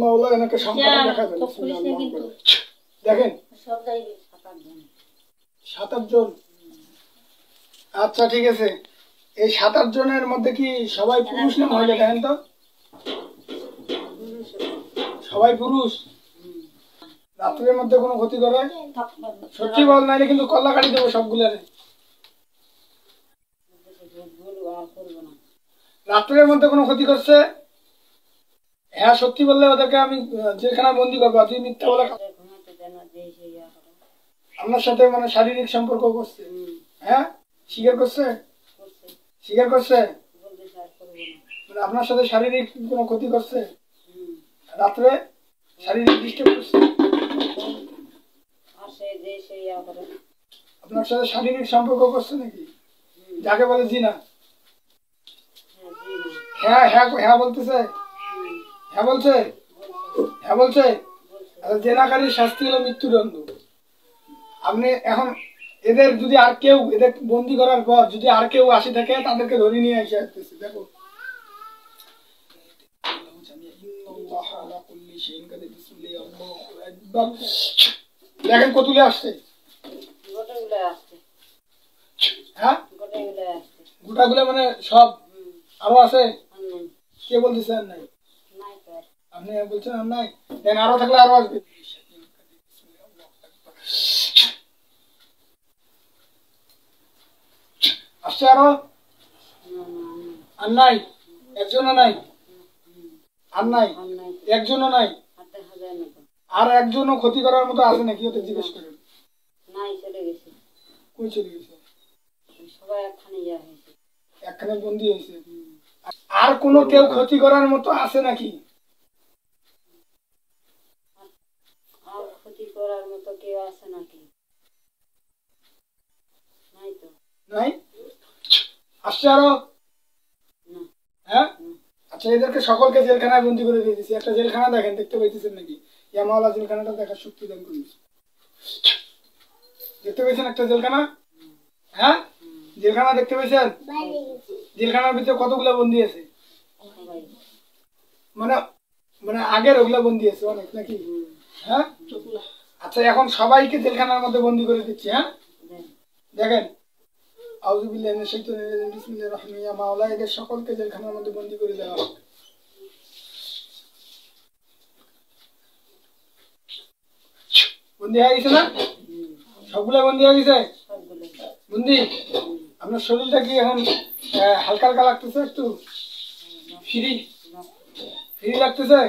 মাওলা এনাকে সংখ্যাটা দেখাবেন দেখেন 7-8 জন। আচ্ছা ঠিক আছে, এই 7-8 জনের মধ্যে কি সবাই পুরুষ না মহিলা? দেখেন তো সবাই পুরুষ। রাত্রের মধ্যে কোনো ক্ষতি করে? সত্যি বল, নাইলে কিন্তু কল্লা কাটি দেবো সবগুলারে। রাত্রের মধ্যে কোনো ক্ষতি করছে? হ্যাঁ সত্যি বললে ওদেরকে আমি জেলখানায় বন্দি করবো। তুই মিথ্যা বলে আপনার সাথে মানে শারীরিক সম্পর্ক করছে? হ্যাঁ স্বীকার করছে? স্বীকার করছে? মানে আপনার সাথে শারীরিক কোনো ক্ষতি করছে? রাত্রে শারীরিক ডিস্টার্ব করছে? আপনার সাথে শারীরিক সম্পর্ক করছে নাকি? যাকে বলে জিনা? হ্যাঁ হ্যাঁ হ্যাঁ বলতেছে? হ্যাঁ বলছে? হ্যাঁ বলছে? জেনাকারীর শাস্তি হলো মৃত্যুদণ্ড। আপনি এখন এদের যদি আর কেউ, এদের বন্দি করার পর যদি আর কেউ আসে থাকে তাদেরকে ধরে নিয়ে এসে আসতেছে। দেখো দেখেন কতুলে আসছে। হ্যাঁ গোটাগুলো মানে সব? আরো আছে? কে বলতেছে আর নাই? আপনি বলছেন আর নাই? দেন আরো থাকলে আরো আসবে। আসছে আরো? আর নাই? একজনও নাই? আর নাই? একজনও নাই? আর একজনও ক্ষতি করার মতো আছে নাকি? ওদের জিজ্ঞেস করেন। কই চলে গেছে? একখানে বন্দি হয়েছে। আর কোনো কেউ ক্ষতি করার মতো আছে নাকি? নাই? আসছে আরো? হ্যাঁ আচ্ছা, এদেরকে সকলকে জেলখানায় বন্দি করে দিয়ে দিচ্ছি। একটা জেলখানা দেখেন, দেখতে পাইতেছেন নাকি? ইয়ামাওয়ালা জেলখানাটা দেখার শক্তি দান করুন। দেখতে পেয়েছেন একটা জেলখানা? হ্যাঁ জেলখানা দেখতে পেয়েছেন? জেলখানার ভিতরে কতগুলা বন্দি আছে? মানে মানে আগের ওগুলা বন্দি আছে অনেক নাকি? হ্যাঁ আচ্ছা, এখন সবাইকে জেলখানার মধ্যে বন্দি করে দিচ্ছি। হ্যাঁ দেখেন, আউযুবিল্লাহি মিনাশ শাইতানির রাজিম, বিসমিল্লাহির রহমানির রহিম। মাওলা এদের সকলকে জেলখানার মধ্যে বন্দি করে দেওয়া হোক। বন্দি হয়ে গেছে না? সবগুলা বন্দি হয়ে গেছে? বন্দি। আপনার শরীরটা কি এখন হালকা হালকা লাগতেছে? একটু ফ্রি ফ্রি লাগতেছে?